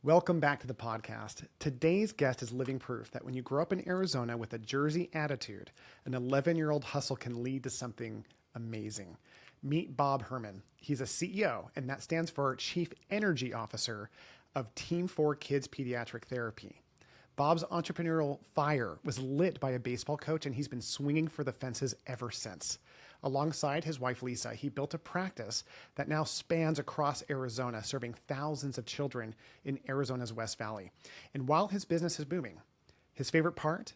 Welcome back to the podcast. Today's guest is living proof that when you grow up in Arizona with a Jersey attitude, an 11-year-old hustle can lead to something amazing. Meet Bob Herrmann. He's a CEO, and that stands for Chief Energy Officer of Team 4 Kids Pediatric Therapy. Bob's entrepreneurial fire was lit by a baseball coach, and he's been swinging for the fences ever since. Alongside his wife, Lisa, he built a practice that now spans across Arizona, serving thousands of children in Arizona's West Valley. And while his business is booming, his favorite part?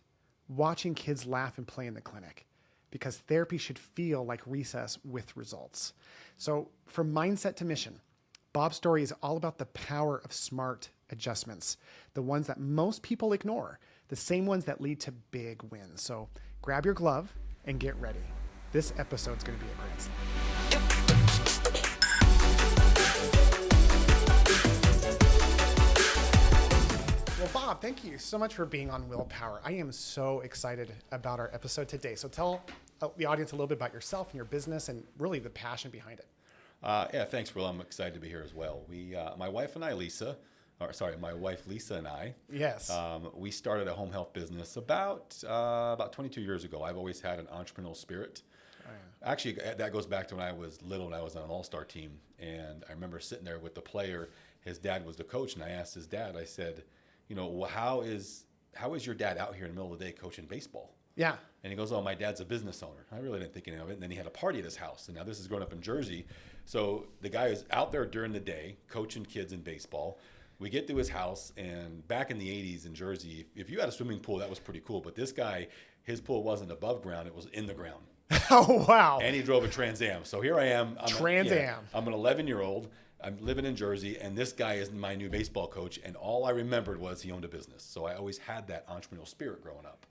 Watching kids laugh and play in the clinic, because therapy should feel like recess with results. So from mindset to mission, Bob's story is all about the power of smart adjustments, the ones that most people ignore, the same ones that lead to big wins. So grab your glove and get ready. This episode's going to be a great slide. Well, Bob, thank you so much for being on Willpower. I am so excited about our episode today. So tell the audience a little bit about yourself and your business and really the passion behind it. Yeah, thanks, Will. I'm excited to be here as well. My wife Lisa and I, Yes, we started a home health business about 22 years ago. I've always had an entrepreneurial spirit. Oh, yeah. Actually, that goes back to when I was little and I was on an all-star team. And I remember sitting there with the player. His dad was the coach, and I asked his dad, I said, well, how is your dad out here in the middle of the day coaching baseball? Yeah. And he goes, oh, my dad's a business owner. I really didn't think anything of it. And then he had a party at his house. And now this is growing up in Jersey. So the guy is out there during the day coaching kids in baseball. We get to his house, and back in the 80s in Jersey, if you had a swimming pool, that was pretty cool. But this guy, his pool wasn't above ground. It was in the ground. Oh, wow. And he drove a Trans Am. So here I am. Trans Am. I'm an 11-year-old. I'm living in Jersey, and this guy is my new baseball coach. And all I remembered was he owned a business. So I always had that entrepreneurial spirit growing up.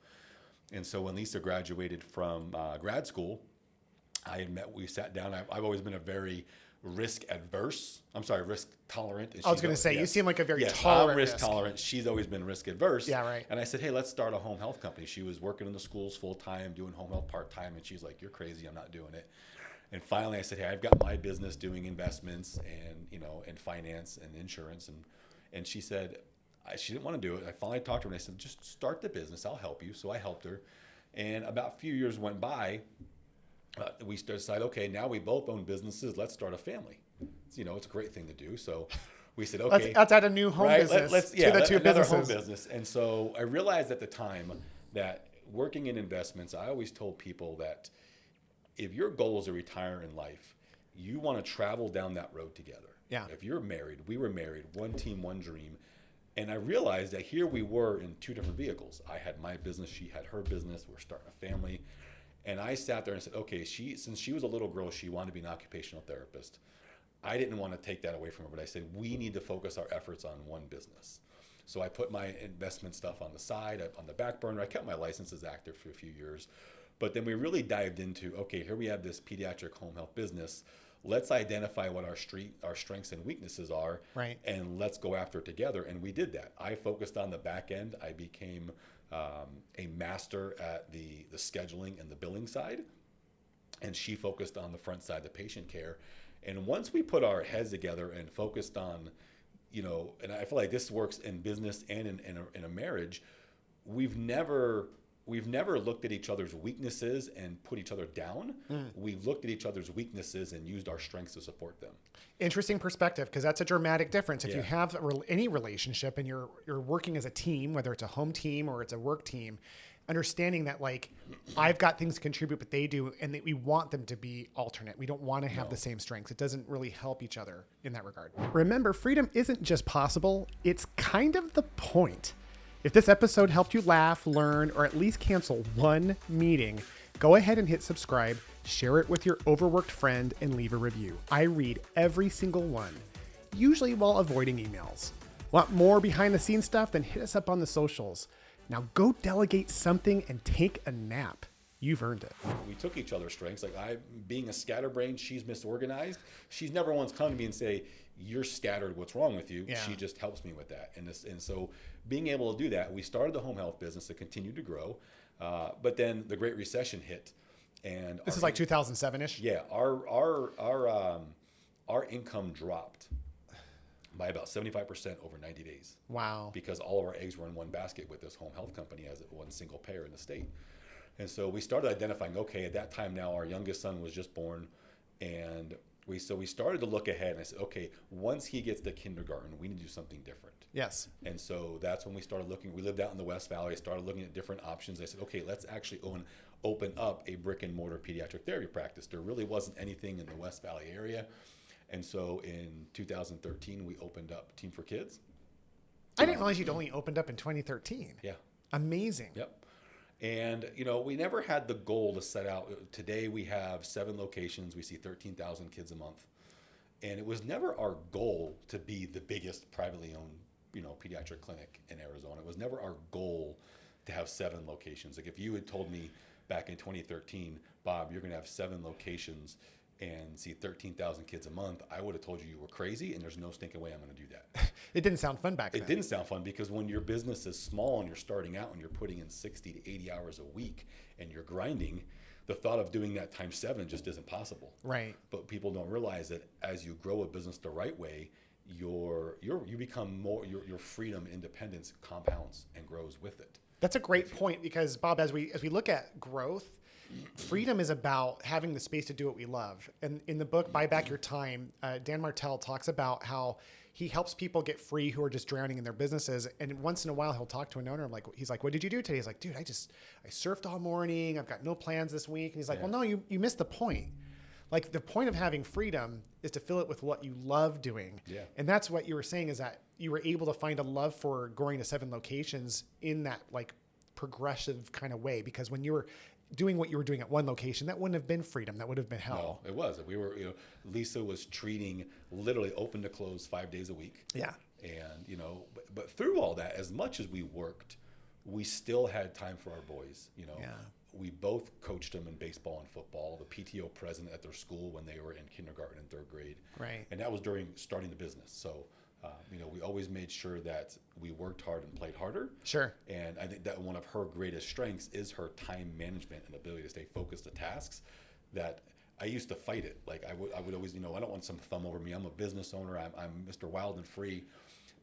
And so when Lisa graduated from grad school, we sat down. I've always been a very risk tolerant. I was going to say, yes. You seem like a very yes, tolerant I'm risk tolerant. She's always been risk adverse. Yeah, right. And I said, hey, let's start a home health company. She was working in the schools full time, doing home health part time. And she's like, you're crazy. I'm not doing it. And finally I said, hey, I've got my business doing investments and finance and insurance. And she said, she didn't want to do it. I finally talked to her and I said, just start the business. I'll help you. So I helped her. And about a few years went by. We decided, okay, now we both own businesses. Let's start a family. It's a great thing to do. So we said, okay. Let's add a new home business to the two businesses. Home business. And so I realized at the time that working in investments, I always told people that if your goal is to retire in life, you want to travel down that road together. Yeah. If you're married, we were married, one team, one dream. And I realized that here we were in two different vehicles. I had my business, she had her business, we're starting a family. And I sat there and said, okay, since she was a little girl, she wanted to be an occupational therapist. I didn't want to take that away from her, but I said, we need to focus our efforts on one business. So I put my investment stuff on the side, on the back burner. I kept my licenses active for a few years. But then we really dived into, okay, here we have this pediatric home health business. Let's identify what our strengths and weaknesses are, right, and let's go after it together. And we did that. I focused on the back end. I became a master at the scheduling and the billing side, and she focused on the front side, the patient care. And once we put our heads together and focused on, and I feel like this works in business and in a marriage, we've never looked at each other's weaknesses and put each other down. We've looked at each other's weaknesses and used our strengths to support them. Interesting perspective, because that's a dramatic difference. If you have any relationship and you're working as a team, whether it's a home team or it's a work team, understanding that I've got things to contribute, but they do, and that we want them to be alternate. We don't want to have the same strengths. It doesn't really help each other in that regard. Remember, freedom isn't just possible, it's kind of the point. If this episode helped you laugh, learn, or at least cancel one meeting, go ahead and hit subscribe, share it with your overworked friend, and leave a review. I read every single one, usually while avoiding emails. Want more behind the scenes stuff? Then hit us up on the socials. Now go delegate something and take a nap. You've earned it. We took each other's strengths. Being a scatterbrain, she's misorganized. She's never once come to me and say, you're scattered, what's wrong with you? Yeah. She just helps me with that. And so being able to do that, we started the home health business that continued to grow. But then the Great Recession hit. And this is like 2007-ish? Yeah. Our income dropped by about 75% over 90 days. Wow. Because all of our eggs were in one basket with this home health company as one single payer in the state. And so we started identifying, okay, at that time now our youngest son was just born, and we started to look ahead, and I said, okay, once he gets to kindergarten, we need to do something different. Yes. And so that's when we started looking. We lived out in the West Valley. I started looking at different options. I said, okay, let's actually open up a brick and mortar pediatric therapy practice. There really wasn't anything in the West Valley area. And so in 2013, we opened up Team for Kids. I didn't realize you'd only opened up in 2013. Yeah. Amazing. Yep. And, we never had the goal to set out. Today we have 7 locations. We see 13,000 kids a month. And it was never our goal to be the biggest privately owned, pediatric clinic in Arizona. It was never our goal to have 7 locations. Like if you had told me back in 2013, Bob, you're going to have 7 locations and see 13,000 kids a month, I would have told you were crazy, and there's no stinking way I'm going to do that. It didn't sound fun back then. It didn't sound fun because when your business is small and you're starting out and you're putting in 60 to 80 hours a week and you're grinding, the thought of doing that times 7 just isn't possible. Right. But people don't realize that as you grow a business the right way, you become more, your freedom and independence compounds and grows with it. That's a great point because, Bob, as we look at growth, freedom is about having the space to do what we love. And in the book, Buy Back Your Time, Dan Martell talks about how he helps people get free who are just drowning in their businesses. And once in a while, he'll talk to an owner. He's like, what did you do today? He's like, dude, I surfed all morning. I've got no plans this week. And he's like, well, no, you missed the point. Like the point of having freedom is to fill it with what you love doing. Yeah. And that's what you were saying is that you were able to find a love for going to 7 locations in that like progressive kind of way. Because when you were doing what you were doing at one location, that wouldn't have been freedom. That would have been hell. No, it was. We were, Lisa was treating literally open to close 5 days a week. Yeah. And, but through all that, as much as we worked, we still had time for our boys, Yeah. We both coached them in baseball and football, the PTO president at their school when they were in kindergarten and 3rd grade. Right. And that was during starting the business. So, we always made sure that we worked hard and played harder. Sure. And I think that one of her greatest strengths is her time management and ability to stay focused to tasks that I used to fight it. Like I would always, I don't want some thumb over me. I'm a business owner. I'm Mr. Wild and Free.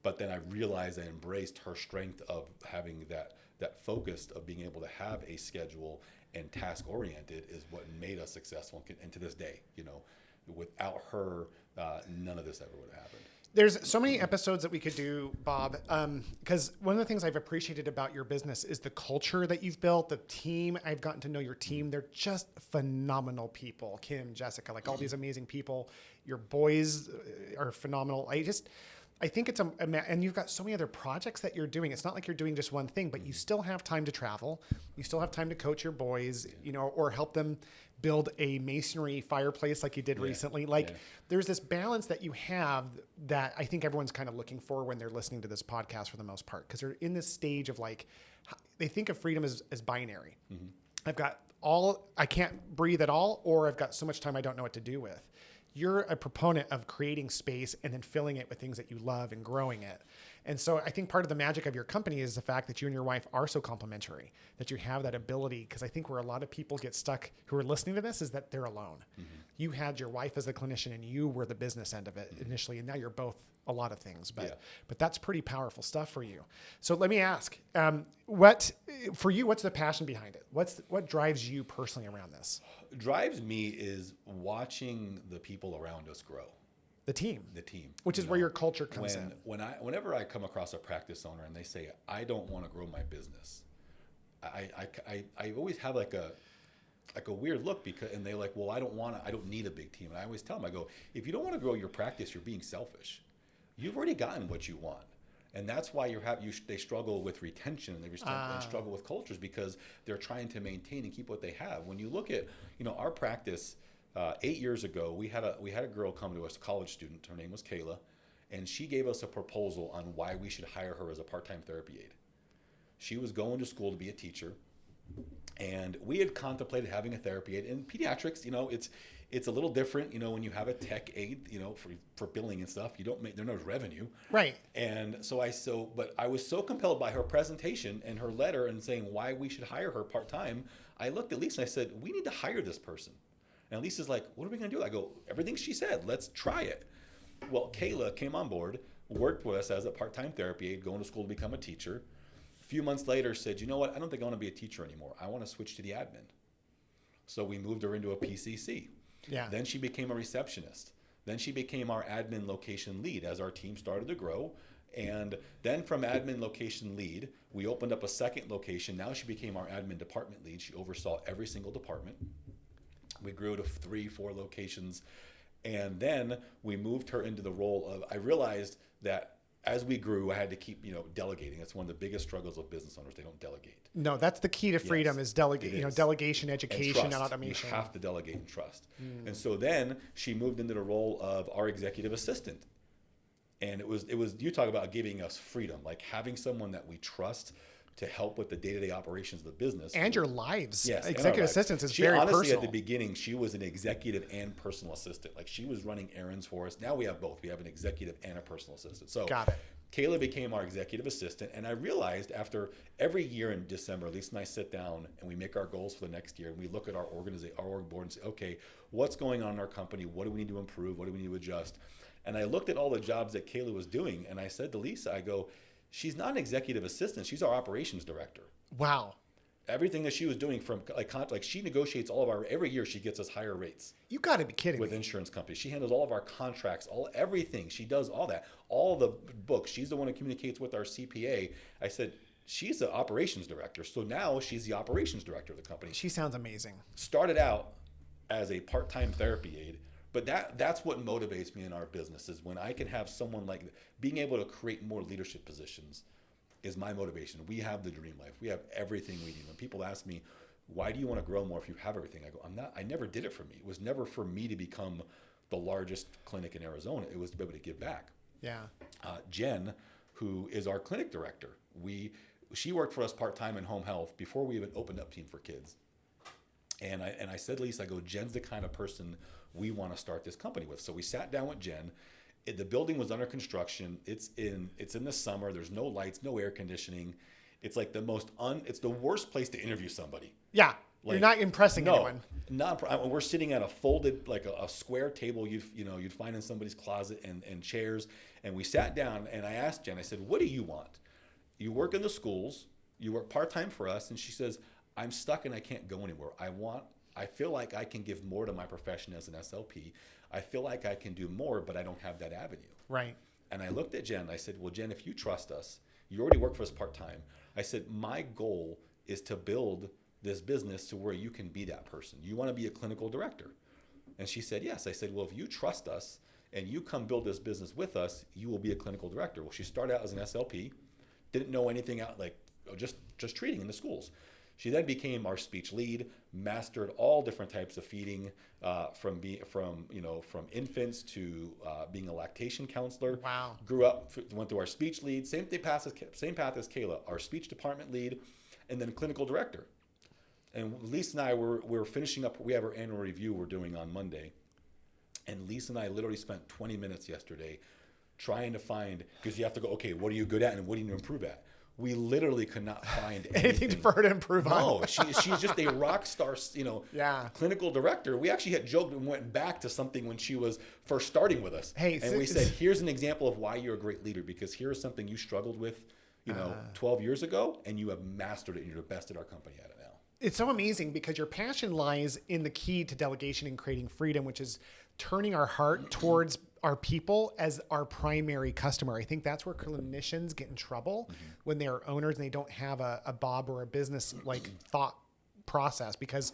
But then I realized I embraced her strength of having that focus of being able to have a schedule and task oriented is what made us successful. And to this day, without her, none of this ever would have happened. There's so many episodes that we could do, Bob, because one of the things I've appreciated about your business is the culture that you've built, the team. I've gotten to know your team. They're just phenomenal people. Kim, Jessica, like all these amazing people. Your boys are phenomenal. I think it's and you've got so many other projects that you're doing. It's not like you're doing just one thing, but you still have time to travel. You still have time to coach your boys, or help them build a masonry fireplace like you did recently. There's this balance that you have that I think everyone's kind of looking for when they're listening to this podcast for the most part, because they're in this stage of they think of freedom as binary. Mm-hmm. I've got I can't breathe at all, or I've got so much time I don't know what to do with. You're a proponent of creating space and then filling it with things that you love and growing it. And so I think part of the magic of your company is the fact that you and your wife are so complementary, that you have that ability. Because I think where a lot of people get stuck who are listening to this is that they're alone. Mm-hmm. You had your wife as the clinician and you were the business end of it initially. And now you're both a lot of things, but that's pretty powerful stuff for you. So let me ask, what's the passion behind it? What drives you personally around this? Drives me is watching the people around us grow. The team. Which is where your culture comes in. Whenever I come across a practice owner and they say, I don't want to grow my business, I always have like a weird look and they're like, well, I don't need a big team. And I always tell them, I go, if you don't want to grow your practice, you're being selfish. You've already gotten what you want. And that's why they struggle with retention and they struggle with cultures because they're trying to maintain and keep what they have. When you look at, our practice, 8 years ago, we had a girl come to us, a college student. Her name was Kayla, and she gave us a proposal on why we should hire her as a part-time therapy aide. She was going to school to be a teacher, and we had contemplated having a therapy aide. In pediatrics, it's a little different, when you have a tech aide, for billing and stuff, there's no revenue. Right. And but I was so compelled by her presentation and her letter and saying why we should hire her part-time. I looked at Lisa and I said, we need to hire this person. And Lisa's like, what are we going to do? I go, everything she said, let's try it. Well, Kayla came on board. worked with us as a part-time therapy aide, going to school to become a teacher. A few months later said, you know what, I don't think I want to be a teacher anymore. I want to switch to the admin. So we moved her into a PCC. Yeah. Then she became a receptionist. Then she became our admin location lead as our team started to grow. And then from admin location lead, we opened up a second location. Now she became our admin department lead. She oversaw every single department. We grew to 3-4 locations. And then we moved her into the role of, I realized that as we grew, I had to keep, delegating. It's one of the biggest struggles of business owners. They don't delegate. No, that's the key to freedom is delegate, delegation, education, and automation. You have to delegate and trust. And so then she moved into the role of our executive assistant. And it was you talk about giving us freedom, like having someone that we trust to help with the day-to-day operations of the business. And your lives. Yes. Executive assistance is very honestly, personal. At the beginning, she was an executive and personal assistant. Like she was running errands for us. Now we have both. We have an executive and a personal assistant. So got it. Kayla became our executive assistant. And I realized after every year in December, Lisa and I sit down and we make our goals for the next year. And we look at our org board and say, okay, what's going on in our company? What do we need to improve? What do we need to adjust? And I looked at all the jobs that Kayla was doing. And I said to Lisa, I go, she's not an executive assistant. She's our operations director. Wow. Everything that she was doing from like she negotiates all of our, every year she gets us higher rates. You got to be kidding with me. Insurance companies. She handles all of our contracts, everything. She does all that, all the books. She's the one who communicates with our CPA. I said, she's the operations director. So now she's the operations director of the company. She sounds amazing. Started out as a part-time therapy aide, but that's what motivates me in our business is when I can have someone like being able to create more leadership positions is my motivation. We have the dream life. We have everything we need. When people ask me, why do you want to grow more if you have everything? I go, I never did it for me. It was never for me to become the largest clinic in Arizona. It was to be able to give back. Yeah. Jen, who is our clinic director, she worked for us part-time in home health before we even opened up Team for Kids. And I said, Lisa, I go, Jen's the kind of person we want to start this company with. So we sat down with Jen. The building was under construction. It's in the summer. There's no lights, no air conditioning. It's like it's the worst place to interview somebody. Yeah. You're not impressing anyone. We're sitting at a folded, like a square table you'd find in somebody's closet and chairs. And we sat down and I asked Jen, I said, what do you want? You work in the schools, you work part-time for us. And she says, I'm stuck and I can't go anywhere. I feel like I can give more to my profession as an SLP. I feel like I can do more, but I don't have that avenue. Right. And I looked at Jen and I said, well, Jen, if you trust us, you already work for us part-time. I said, my goal is to build this business to where you can be that person. You want to be a clinical director. And she said, yes. I said, well, if you trust us and you come build this business with us, you will be a clinical director. Well, she started out as an SLP, didn't know anything out, like just treating in the schools. She then became our speech lead, mastered all different types of feeding, from infants to being a lactation counselor. Wow. Grew up, went through our speech lead, same path as Kayla, our speech department lead, and then clinical director. And Lisa and I we're finishing up. We have our annual review we're doing on Monday, and Lisa and I literally spent 20 minutes yesterday trying to find, because you have to go, okay, what are you good at and what do you need to improve at? We literally could not find anything for her to improve on. No, she's just a rock star, clinical director. We actually had joked and went back to something when she was first starting with us. We said, here's an example of why you're a great leader, because here's something you struggled with, 12 years ago, and you have mastered it, and you're the best at our company at it now. It's so amazing because your passion lies in the key to delegation and creating freedom, which is turning our heart towards our people as our primary customer. I think that's where clinicians get in trouble when they're owners and they don't have a Bob or a business like thought process, because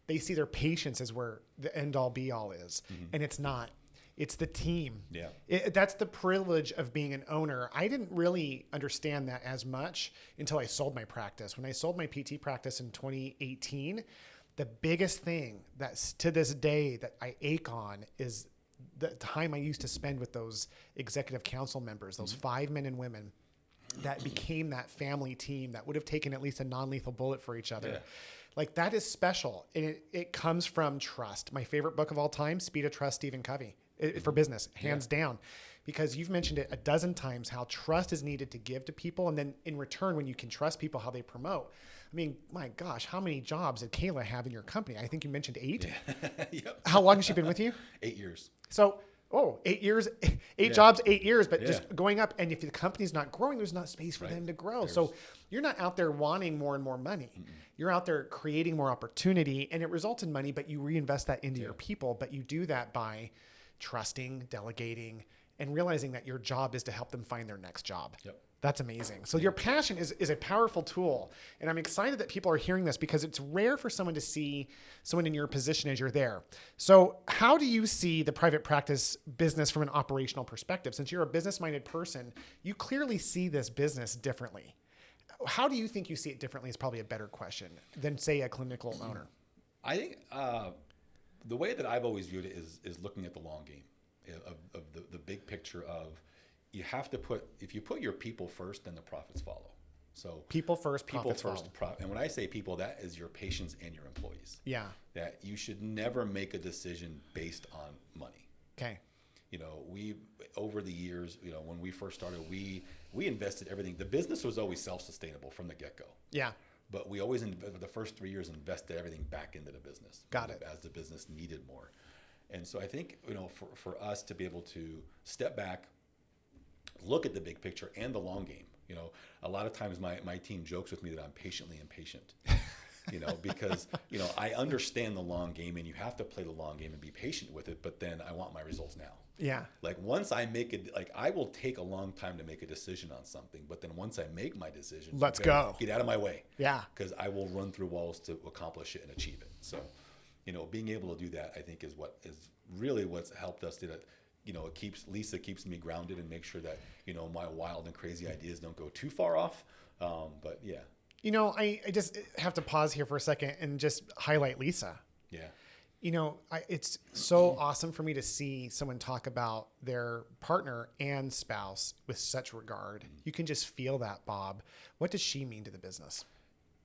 they see their patients as where the end all be all is. And it's not. It's the team. Yeah. That's the privilege of being an owner. I didn't really understand that as much until I sold my practice. When I sold my PT practice in 2018, the biggest thing that's to this day that I ache on is the time I used to spend with those executive council members, those 5 men and women that became that family team that would have taken at least a non-lethal bullet for each other. Yeah. Like that is special. And it comes from trust. My favorite book of all time, Speed of Trust, Stephen Covey. For business, hands down, because you've mentioned it a dozen times how trust is needed to give to people. And then in return, when you can trust people, how they promote. I mean, my gosh, how many jobs did Kayla have in your company? I think you mentioned 8. Yeah. Yep. How long has she been with you? 8 years. So oh, 8 years, eight Yeah. jobs, 8 years, but Yeah. just going up. And if the company's not growing, there's not space for Right. them to grow. So you're not out there wanting more and more money. You're out there creating more opportunity, and it results in money, but you reinvest that into your people. But you do that by trusting, delegating, and realizing that your job is to help them find their next job. Yep. That's amazing. So your passion is a powerful tool. And I'm excited that people are hearing this because it's rare for someone to see someone in your position as you're there. So how do you see the private practice business from an operational perspective? Since you're a business-minded person, you clearly see this business differently. How do you think you see it differently is probably a better question than, say, a clinical owner. I think the way that I've always viewed it is looking at the long game of the big picture of, you have to if you put your people first, then the profits follow. So People first, profits follow. And when I say people, that is your patients and your employees. Yeah. That you should never make a decision based on money. Okay. You know, over the years, you know, when we first started, we invested everything. The business was always self-sustainable from the get-go. Yeah. But we always, for the first 3 years, invested everything back into the business. Got it. As the business needed more. And so I think, you know, for us to be able to step back, look at the big picture and the long game. You know, a lot of times my team jokes with me that I'm patiently impatient. You know, because, you know, I understand the long game, and you have to play the long game and be patient with it, but then I want my results now. Yeah. Like once I make it, like I will take a long time to make a decision on something, but then once I make my decision, Let's go. Get out of my way. Yeah. Because I will run through walls to accomplish it and achieve it. So, you know, being able to do that, I think, is really what's helped us do that. You know, Lisa keeps me grounded and makes sure that, you know, my wild and crazy ideas don't go too far off. But yeah. You know, I just have to pause here for a second and just highlight Lisa. Yeah. You know, it's so awesome for me to see someone talk about their partner and spouse with such regard. You can just feel that, Bob. What does she mean to the business?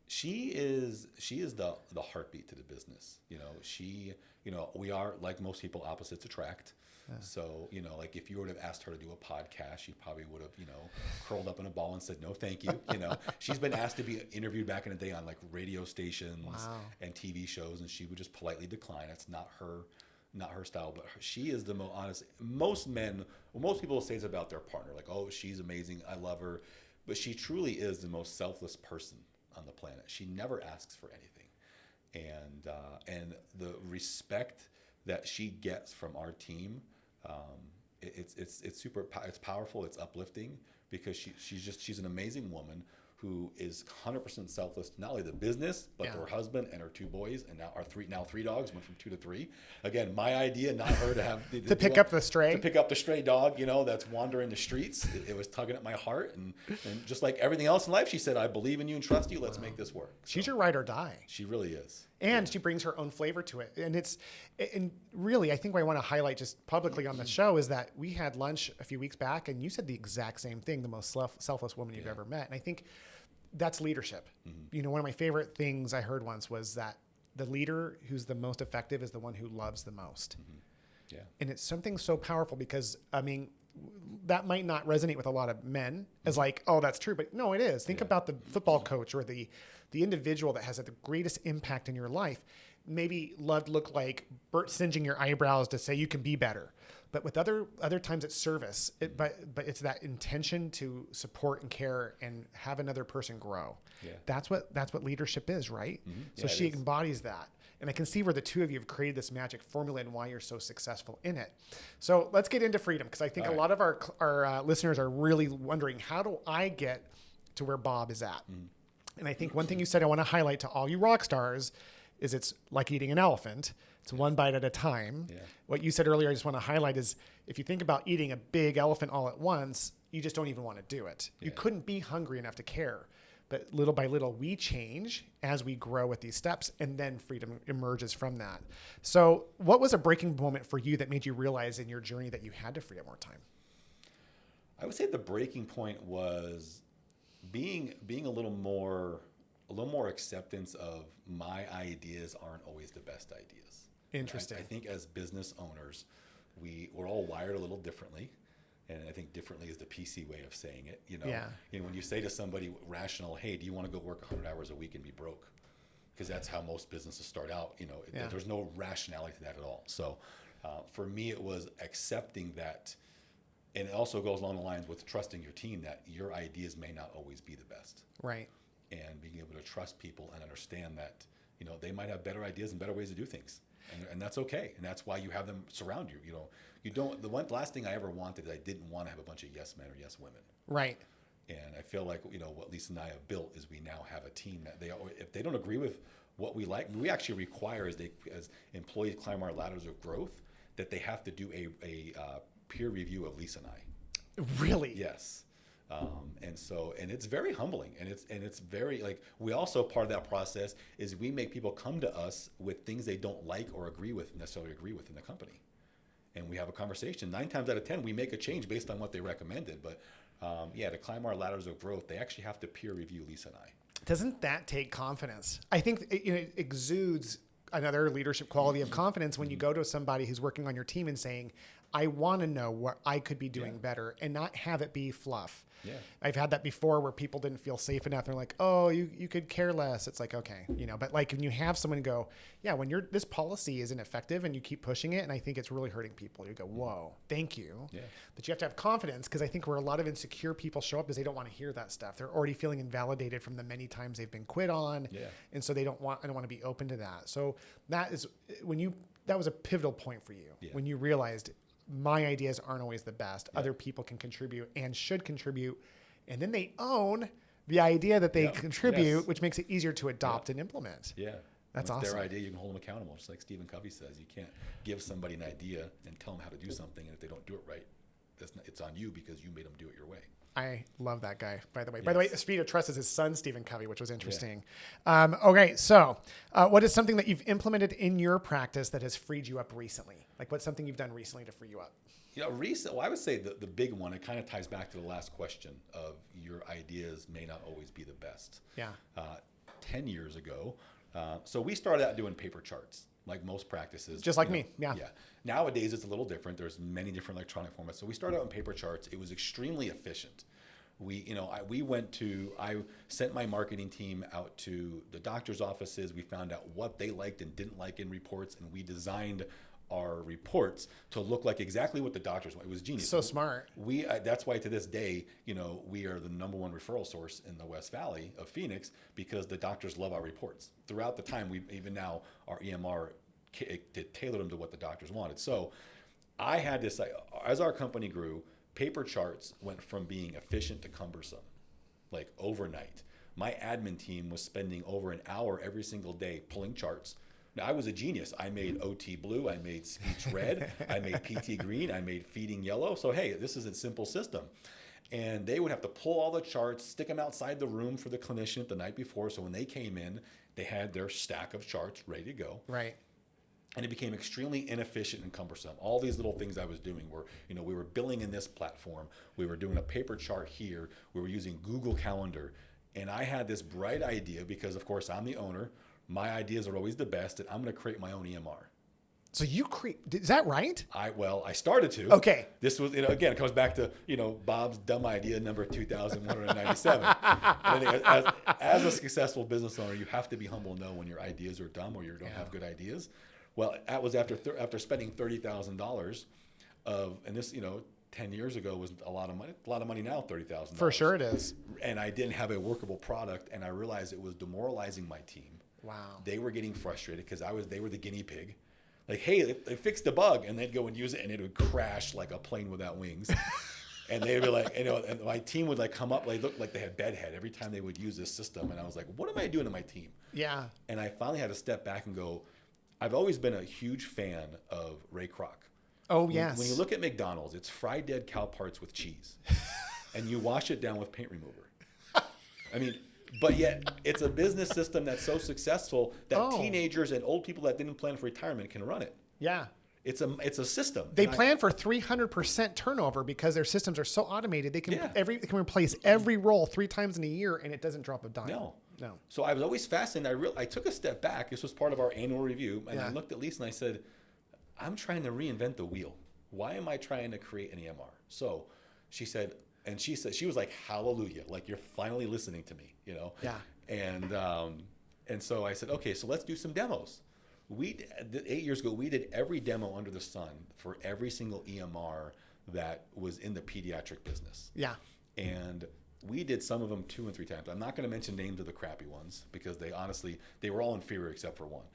She is the heartbeat to the business. You know, we are, like most people, opposites attract. Yeah. So, you know, like if you would have asked her to do a podcast, she probably would have, you know, curled up in a ball and said, no, thank you. You know, she's been asked to be interviewed back in the day on like radio stations and TV shows, and she would just politely decline. That's not her style, but she is the most honest. Most people will say it's about their partner. Like, oh, she's amazing. I love her. But she truly is the most selfless person on the planet. She never asks for anything. And the respect that she gets from our team, it's powerful, it's uplifting, because she's an amazing woman who is 100% selfless, not only the business, but to her husband and her 2 boys, and now 3 dogs, went from 2 to 3. Again, my idea, not her, to have to pick up the stray dog, you know, that's wandering the streets. It was tugging at my heart, and just like everything else in life, she said, I believe in you and trust you. Let's make this work. So, she's your ride or die. She really is. And she brings her own flavor to it. And really, I think what I want to highlight just publicly on the show is that we had lunch a few weeks back, and you said the exact same thing, the most selfless woman you've ever met. And I think that's leadership. Mm-hmm. You know, one of my favorite things I heard once was that the leader who's the most effective is the one who loves the most. Mm-hmm. Yeah. And it's something so powerful because, I mean, that might not resonate with a lot of men as like, oh, that's true. But no, it is. Think about the football coach or the individual that has the greatest impact in your life. Maybe love look like Bert singeing your eyebrows to say you can be better. But with other times it's service. But it's that intention to support and care and have another person grow. Yeah. That's what leadership is, right? Mm-hmm. So she embodies that. And I can see where the two of you have created this magic formula and why you're so successful in it. So let's get into freedom, because I think a lot of our listeners are really wondering, how do I get to where Bob is at? Mm. And I think one thing you said I want to highlight to all you rock stars is it's like eating an elephant. It's one bite at a time. Yeah. What you said earlier, I just want to highlight is if you think about eating a big elephant all at once, you just don't even want to do it. Yeah. You couldn't be hungry enough to care. But little by little, we change as we grow with these steps, and then freedom emerges from that. So what was a breaking moment for you that made you realize in your journey that you had to free up more time? I would say the breaking point was being a little more acceptance of my ideas aren't always the best ideas. Interesting. I think as business owners, we're all wired a little differently. And I think differently is the PC way of saying it. You know, when you say to somebody rational, hey, do you want to go work 100 hours a week and be broke? Because that's how most businesses start out. You know, there's no rationality to that at all. So For me, it was accepting that, and it also goes along the lines with trusting your team that your ideas may not always be the best. Right. And being able to trust people and understand that, they might have better ideas and better ways to do things. And that's okay. And that's why you have them surround you. The last thing I ever wanted is I didn't want to have a bunch of yes men or yes women. Right. And I feel like, what Lisa and I have built is we now have a team that if they don't agree with what we like, we actually require as employees climb our ladders of growth, that they have to do a peer review of Lisa and I. Really? Yes. And it's very humbling, and it's very, like, we also, part of that process is we make people come to us with things they don't like or necessarily agree with in the company. And we have a conversation. 9 times out of 10, we make a change based on what they recommended. But to climb our ladders of growth, they actually have to peer review Lisa and I. Doesn't that take confidence? I think it exudes another leadership quality of confidence when you go to somebody who's working on your team and saying, I want to know what I could be doing better, and not have it be fluff. Yeah. I've had that before where people didn't feel safe enough. They're like, oh, you could care less. It's like, okay, but like when you have someone go, yeah, when this policy isn't effective and you keep pushing it, and I think it's really hurting people, you go, whoa, thank you. Yeah. But you have to have confidence, because I think where a lot of insecure people show up is they don't want to hear that stuff. They're already feeling invalidated from the many times they've been quit on. Yeah. And so I don't want to be open to that. So that is that was a pivotal point for you when you realized, my ideas aren't always the best. Yeah. Other people can contribute and should contribute. And then they own the idea that they contribute, which makes it easier to adopt and implement. Yeah. That's awesome. Their idea, you can hold them accountable. Just like Stephen Covey says, you can't give somebody an idea and tell them how to do something. And if they don't do it right, it's on you, because you made them do it your way. I love that guy, by the way. Yes. By the way, Speed of Trust is his son, Stephen Covey, which was interesting. Yeah. Okay, so what is something that you've implemented in your practice that has freed you up recently? Like, what's something you've done recently to free you up? I would say the big one, it kind of ties back to the last question of your ideas may not always be the best. Yeah. 10 years ago, so we started out doing paper charts, like most practices. Just like me, yeah. Yeah. Nowadays, it's a little different. There's many different electronic formats. So we started out in paper charts. It was extremely efficient. I sent my marketing team out to the doctor's offices. We found out what they liked and didn't like in reports, and we designed our reports to look like exactly what the doctors want. It was genius. So smart. That's why to this day, we are the number one referral source in the West Valley of Phoenix, because the doctors love our reports. Throughout the time, even now, our EMR tailored them to what the doctors wanted. So I had this, as our company grew, paper charts went from being efficient to cumbersome, like overnight. My admin team was spending over an hour every single day pulling charts. Now, I was a genius. I made OT blue, I made speech red, I made PT green, I made feeding yellow. So, hey, this is a simple system. And they would have to pull all the charts, stick them outside the room for the clinician the night before. So when they came in, they had their stack of charts ready to go. Right. And it became extremely inefficient and cumbersome. All these little things I was doing were, we were billing in this platform. We were doing a paper chart here. We were using Google Calendar. And I had this bright idea, because, of course, I'm the owner. My ideas are always the best, and I'm going to create my own EMR. So is that right? I started to. Okay. This was, again, it comes back to, Bob's dumb idea number 2,197. as a successful business owner, you have to be humble and know when your ideas are dumb or you don't have good ideas. Well, that was after spending $30,000 and this, 10 years ago was a lot of money. A lot of money now, $30,000. For sure it is. And I didn't have a workable product, and I realized it was demoralizing my team. Wow. They were getting frustrated because they were the guinea pig. Like, hey, they fixed the bug, and they'd go and use it, and it would crash like a plane without wings. And they'd be like, and my team would come up, look like they had bedhead every time they would use this system. And I was like, what am I doing to my team? Yeah. And I finally had to step back and go, I've always been a huge fan of Ray Kroc. Oh, yes. When you look at McDonald's, it's fried dead cow parts with cheese. And you wash it down with paint remover. I mean, but yet it's a business system that's so successful that teenagers and old people that didn't plan for retirement can run it. Yeah. It's a system. They plan for 300% turnover because their systems are so automated. They can replace every role 3 times in a year, and it doesn't drop a dime. No. So I was always fascinated. I took a step back. This was part of our annual review, and I looked at Lisa and I said, I'm trying to reinvent the wheel. Why am I trying to create an EMR? So she said, she was like, hallelujah, like you're finally listening to me, Yeah. And so I said, okay, so let's do some demos. 8 years ago, we did every demo under the sun for every single EMR that was in the pediatric business. Yeah. And we did some of them 2 and 3 times. I'm not going to mention names of the crappy ones because they were all inferior except for one.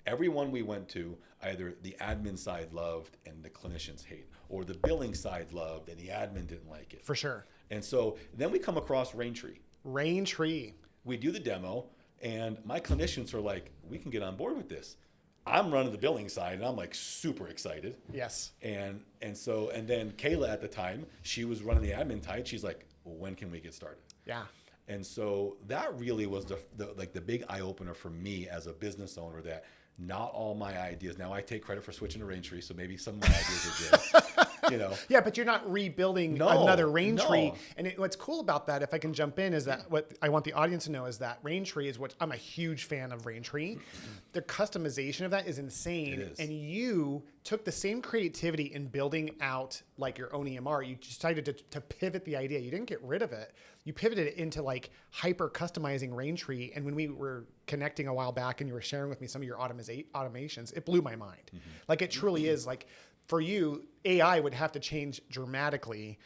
Every one we went to, either the admin side loved and the clinicians hate, or the billing side loved and the admin didn't like it. For sure. And so then we come across Raintree. Raintree. We do the demo, and my clinicians are like, we can get on board with this. I'm running the billing side, and I'm like super excited. Yes. And then Kayla at the time, she was running the admin side. She's like, well, when can we get started? Yeah. And so that really was the big eye opener for me as a business owner, that not all my ideas. Now I take credit for switching to Raintree, so maybe some of my ideas are good. You know. Yeah, but you're not rebuilding another Raintree. No. And what's cool about that, if I can jump in, is that what I want the audience to know is that Raintree is what I'm a huge fan of Raintree. The customization of that is insane. It is. And you took the same creativity in building out like your own EMR. You decided to pivot the idea. You didn't get rid of it. You pivoted it into like hyper customizing Raintree. And when we were connecting a while back and you were sharing with me some of your automations, it blew my mind. Like it truly is like, for you, AI would have to change dramatically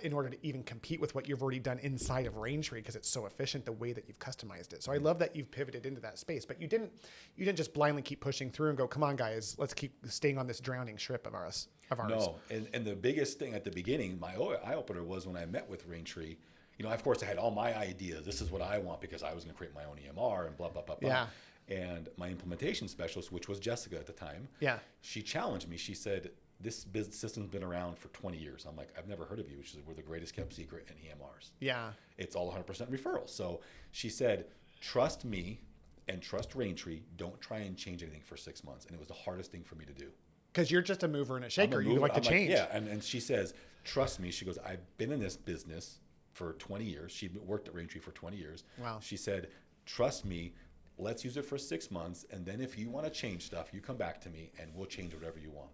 in order to even compete with what you've already done inside of Raintree, because it's so efficient the way that you've customized it. So I love that you've pivoted into that space, but you didn't just blindly keep pushing through and go, come on guys, let's keep staying on this drowning ship of ours. No, and the biggest thing at the beginning, my eye opener, was when I met with Raintree. You know, of course I had all my ideas. This is what I want because I was going to create my own EMR and blah, blah, blah, blah. Yeah. And my implementation specialist, which was Jessica at the time, she challenged me. She said, this business system's been around for 20 years. I'm like, I've never heard of you. She said, we're the greatest kept secret in EMRs. Yeah. It's all 100% referrals. So she said, trust me and trust Raintree. Don't try and change anything for 6 months. And it was the hardest thing for me to do. Because you're just a mover and a shaker. You like to change. Yeah. And she says, trust me. She goes, I've been in this business for 20 years. She worked at Raintree for 20 years. Wow. She said, trust me. Let's use it for 6 months. And then if you want to change stuff, you come back to me and we'll change whatever you want.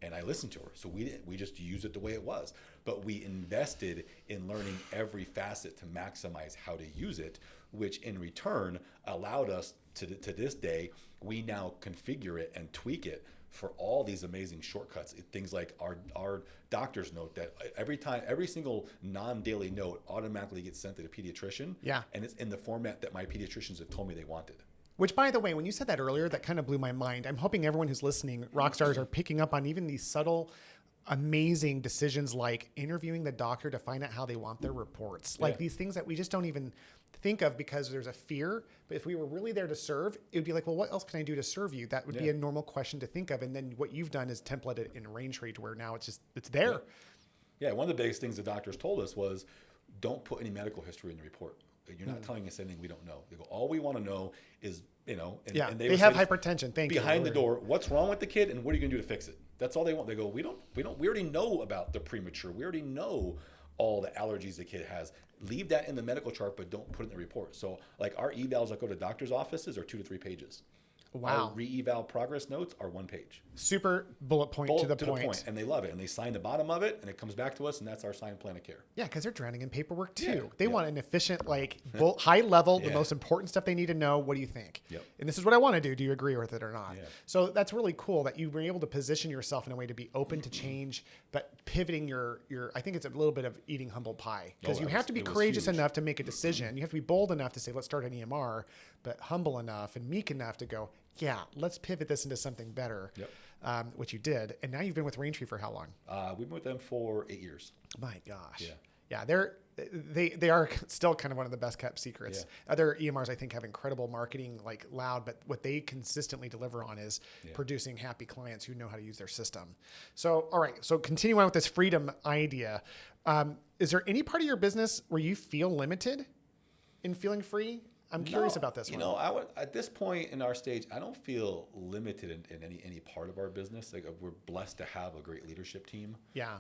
And I listened to her. So we just used it the way it was. But we invested in learning every facet to maximize how to use it, which in return allowed us to this day, we now configure it and tweak it for all these amazing shortcuts. Things like our doctor's note, that every single non-daily note automatically gets sent to the pediatrician. Yeah. And it's in the format that my pediatricians have told me they wanted. Which, by the way, when you said that earlier, that kind of blew my mind. I'm hoping everyone who's listening, rock stars, are picking up on even these subtle, amazing decisions like interviewing the doctor to find out how they want their reports. Like these things that we just don't even think of because there's a fear. But if we were really there to serve, it would be like, well, what else can I do to serve you? That would be a normal question to think of. And then what you've done is templated in Raintree to where now it's there. Yeah, one of the biggest things the doctors told us was, don't put any medical history in the report. You're not telling us anything we don't know. They go, all we want to know is, and they have hypertension. Thank you. Behind the door, what's wrong with the kid and what are you going to do to fix it? That's all they want. They go, we already know about the premature. We already know all the allergies the kid has. Leave that in the medical chart, but don't put it in the report. So like our evals that go to doctor's offices are 2 to 3 pages. Wow. Our re-eval progress notes are 1 page. Super bullet point to the point. And they love it. And they sign the bottom of it and it comes back to us and that's our signed plan of care. Yeah, because they're drowning in paperwork too. Yeah, They want an efficient, like high level, the most important stuff they need to know. What do you think? Yep. And this is what I want to do. Do you agree with it or not? Yeah. So that's really cool that you were able to position yourself in a way to be open to change, but pivoting your I think it's a little bit of eating humble pie, because you have to be courageous enough to make a decision. You have to be bold enough to say, let's start an EMR, but humble enough and meek enough to go, yeah, let's pivot this into something better, which you did. And now you've been with Raintree for how long? We've been with them for 8 years. My gosh. Yeah. Yeah, they are still kind of one of the best kept secrets. Yeah. Other EMRs, I think, have incredible marketing, like loud, but what they consistently deliver on is producing happy clients who know how to use their system. So, all right, so continue on with this freedom idea. Is there any part of your business where you feel limited in feeling free? I'm curious about this one. I would, at this point in our stage, I don't feel limited in any part of our business. Like we're blessed to have a great leadership team. Yeah.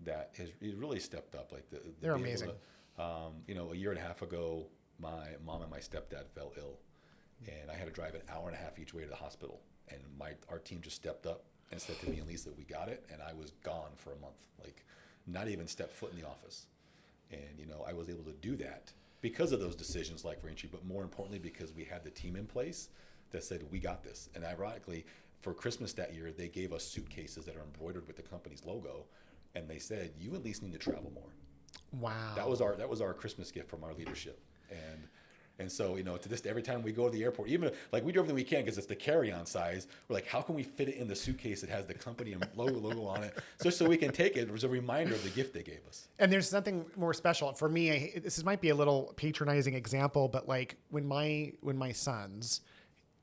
That has really stepped up. Like they're amazing. A year and a half ago, my mom and my stepdad fell ill, and I had to drive an hour and a half each way to the hospital. And our team just stepped up and said to me and Lisa, "We got it." And I was gone for a month, like not even step foot in the office. And I was able to do that because of those decisions like Raintree, but more importantly because we had the team in place that said, we got this. And ironically, for Christmas that year, they gave us suitcases that are embroidered with the company's logo. And they said, you at least need to travel more. Wow. That was our Christmas gift from our leadership. And so, to this, every time we go to the airport, even like we do everything we can because it's the carry-on size, we're like, how can we fit it in the suitcase that has the company and logo on it, just so we can take it as a reminder of the gift they gave us. And there's something more special for me. This might be a little patronizing example, but like when my sons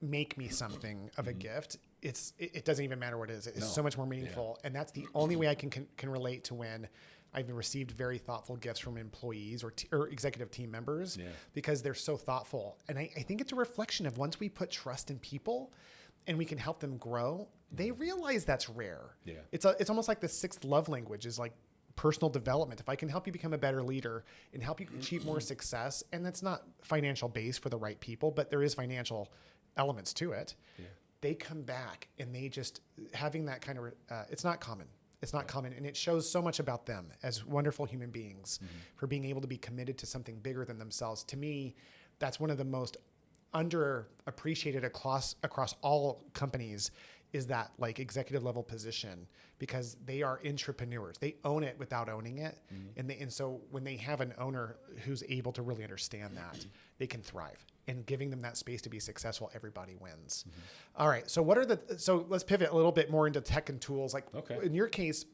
make me something of a gift, it doesn't even matter what it is. It's so much more meaningful. And that's the only way I can relate to when I've received very thoughtful gifts from employees or executive team members because they're so thoughtful. And I think it's a reflection of once we put trust in people and we can help them grow, they realize that's rare. Yeah. It's almost like the sixth love language is like personal development. If I can help you become a better leader and help you achieve more success, and that's not financial based for the right people, but there is financial elements to it. Yeah. They come back and they just having that kind of, it's not common. It's not common, and it shows so much about them as wonderful human beings for being able to be committed to something bigger than themselves. To me, that's one of the most underappreciated across all companies is that like executive level position because they are entrepreneurs. They own it without owning it, and so when they have an owner who's able to really understand that, they can thrive. And giving them that space to be successful, everybody wins. All right. So so let's pivot a little bit more into tech and tools. Like in your case,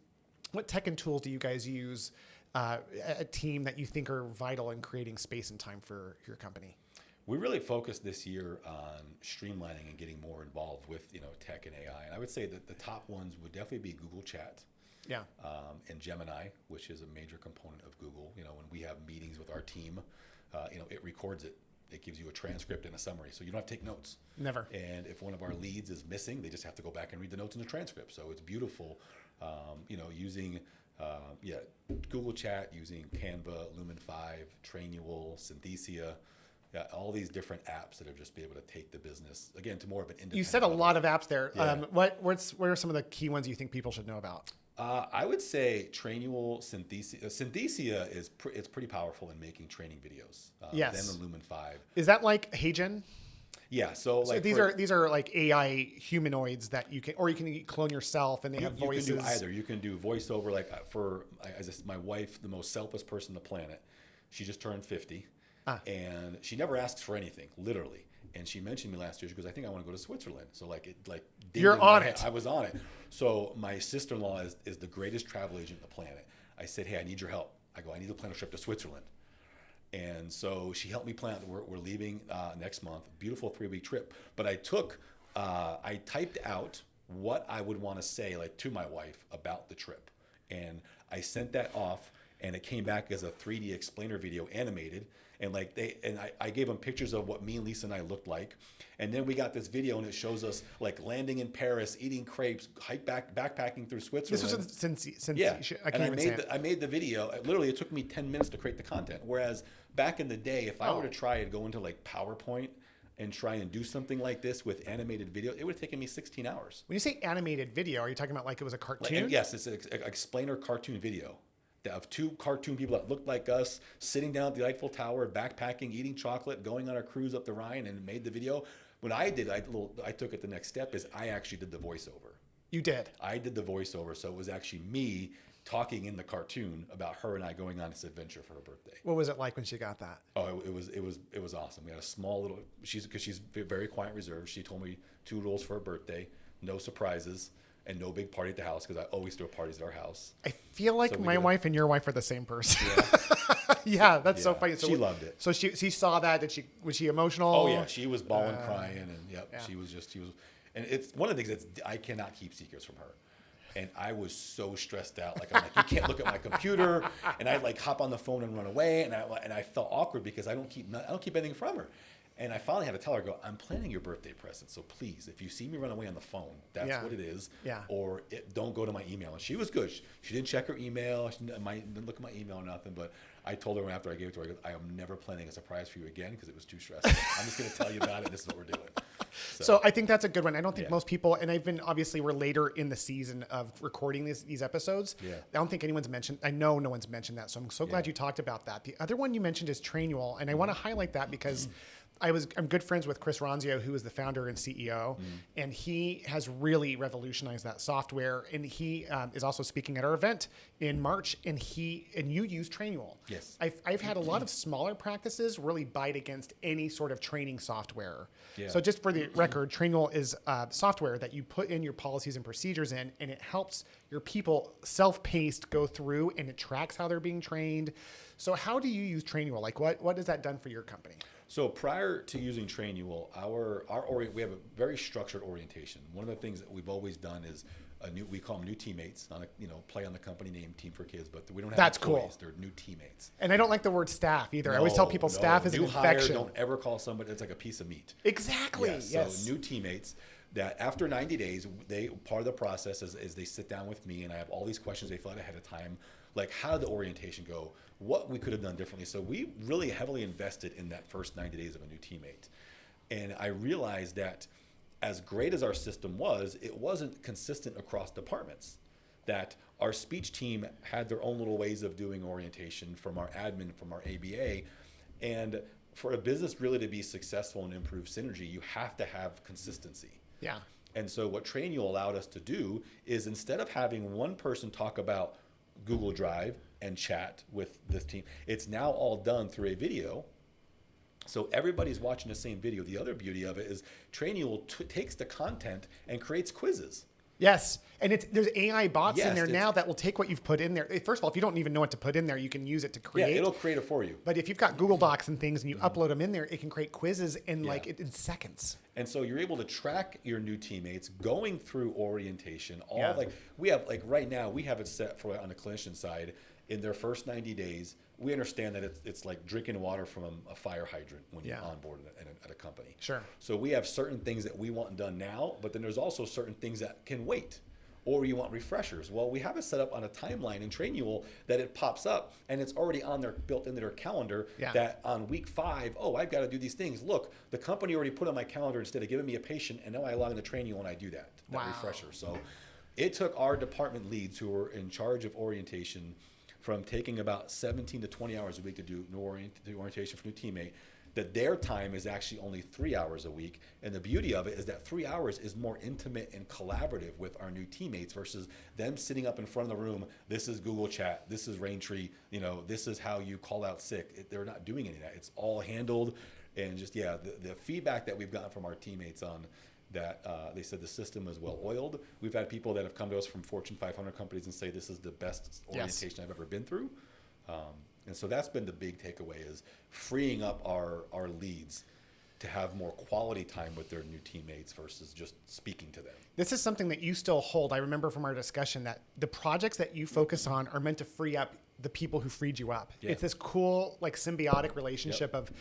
what tech and tools do you guys use a team that you think are vital in creating space and time for your company? We really focused this year on streamlining and getting more involved with, tech and AI. And I would say that the top ones would definitely be Google Chat. Yeah. And Gemini, which is a major component of Google. When we have meetings with our team, it records it. It gives you a transcript and a summary, so you don't have to take notes. Never. And if one of our leads is missing, they just have to go back and read the notes in the transcript. So it's beautiful, using Google Chat, using Canva, Lumen 5, Trainual, Synthesia, all these different apps that have just been able to take the business, again, to more of an independent You said a level. lot of apps there. Yeah. What are some of the key ones you think people should know about? I would say Trainual, Synthesia. Synthesia it's pretty powerful in making training videos. Yes. Then the Lumen 5. Is that like HeyGen? Yeah. So these are like AI humanoids that you can clone yourself and they have voices. You can do either. You can do voiceover. Like my wife, the most selfless person on the planet, she just turned 50, and she never asks for anything, literally. And she mentioned me last year. She goes, I think I want to go to Switzerland. So you're on it. I was on it. So my sister-in-law is the greatest travel agent on the planet. I said, hey, I need your help. I go, I need to plan a trip to Switzerland. And so she helped me plan. We're leaving next month. Beautiful 3-week trip. But I typed out what I would want to say to my wife about the trip. And I sent that off, and it came back as a 3D explainer video, animated. And I gave them pictures of what me and Lisa and I looked like. And then we got this video, and it shows us landing in Paris, eating crepes, backpacking through Switzerland. This was since I made the video. Literally, it took me 10 minutes to create the content. Whereas back in the day, if I were to try and go into PowerPoint and try and do something like this with animated video, it would have taken me 16 hours. When you say animated video, are you talking about it was a cartoon? Yes, it's an explainer cartoon video of 2 cartoon people that looked like us sitting down at the Eiffel Tower, backpacking, eating chocolate, going on our cruise up the Rhine, and made the video. When I did, I took it the next step is I actually did the voiceover. You did? I did the voiceover, so it was actually me talking in the cartoon about her and I going on this adventure for her birthday. What was it like when she got that? Oh, it was awesome. We had a small little. She's very quiet, reserved. She told me 2 rules for her birthday: no surprises and no big party at the house, because I always throw parties at our house. I feel like my wife and your wife are the same person. Yeah, yeah, that's so funny. So she loved it. So she saw that. Was she emotional? Oh yeah, she was bawling, crying, and she was. And it's one of the things I cannot keep secrets from her. And I was so stressed out. I'm like, you can't look at my computer. And I'd hop on the phone and run away. And I felt awkward because I don't keep anything from her. And I finally had to tell her, I'm planning your birthday present. So please, if you see me run away on the phone, that's what it is. Yeah. Or don't go to my email. And she was good. She didn't check her email. She didn't look at my email or nothing. But I told her after I gave it to her, I am never planning a surprise for you again because it was too stressful. I'm just going to tell you about it. This is what we're doing. So I think that's a good one. I don't think most people, and we're later in the season of recording these episodes. Yeah. I don't think anyone's mentioned, I know no one's mentioned that. So I'm so glad you talked about that. The other one you mentioned is Trainual. And I want to highlight that because I'm good friends with Chris Ronzio, who is the founder and CEO, and he has really revolutionized that software. And he is also speaking at our event in March. And you use Trainual. Yes. I've had a lot of smaller practices really bite against any sort of training software. Yeah. So just for the record, Trainual is software that you put in your policies and procedures in, and it helps your people self-paced go through, and it tracks how they're being trained. So how do you use Trainual? Like what has that done for your company? So prior to using Trainual, we have a very structured orientation. One of the things that we've always done is we call them new teammates, not play on the company name Team for Kids, but we don't have That's employees. cool. They're new teammates. And I don't like the word staff either. I always tell people staff is an new infection. Hire, don't ever call somebody that's like a piece of meat. Exactly. Yes. So new teammates that after 90 days, part of the process is they sit down with me and I have all these questions they fill out ahead of time. Like, how did the orientation go? What we could have done differently. So we really heavily invested in that first 90 days of a new teammate. And I realized that as great as our system was, it wasn't consistent across departments. That our speech team had their own little ways of doing orientation, from our admin, from our ABA. And for a business really to be successful and improve synergy, you have to have consistency. Yeah. And so what Trainual allowed us to do is, instead of having one person talk about Google Drive and chat with this team, it's now all done through a video. So everybody's watching the same video. The other beauty of it is Trainual takes the content and creates quizzes. Yes. And there's AI bots in Yes, there now that will take what you've put in there. First of all, if you don't even know what to put in there, you can use it to create. Yeah, it'll create it for you. But if you've got Google Docs and things and you upload them in there, it can create quizzes in in seconds. And so you're able to track your new teammates going through orientation. Right now we have it set for on the clinician side. In their first 90 days, we understand that it's like drinking water from a fire hydrant when you're on board at a company. Sure. So we have certain things that we want done now, but then there's also certain things that can wait. Or you want refreshers. Well, we have it set up on a timeline in Trainual that it pops up and it's already built into their calendar that on week 5, I've got to do these things. Look, the company already put on my calendar instead of giving me a patient, and now I log into Trainual and I do that refresher. So it took our department leads who were in charge of orientation from taking about 17 to 20 hours a week to do orientation for new teammate, that their time is actually only 3 hours a week. And the beauty of it is that 3 hours is more intimate and collaborative with our new teammates versus them sitting up in front of the room. This is Google Chat. This is Raintree. This is how you call out sick. They're not doing any of that. It's all handled. And just, the feedback that we've gotten from our teammates on that, they said the system is well oiled. We've had people that have come to us from Fortune 500 companies and say this is the best orientation I've ever been through. And so that's been the big takeaway, is freeing up our leads to have more quality time with their new teammates versus just speaking to them. This is something that you still hold. I remember from our discussion that the projects that you focus on are meant to free up the people who freed you up. Yeah. It's this cool, symbiotic relationship of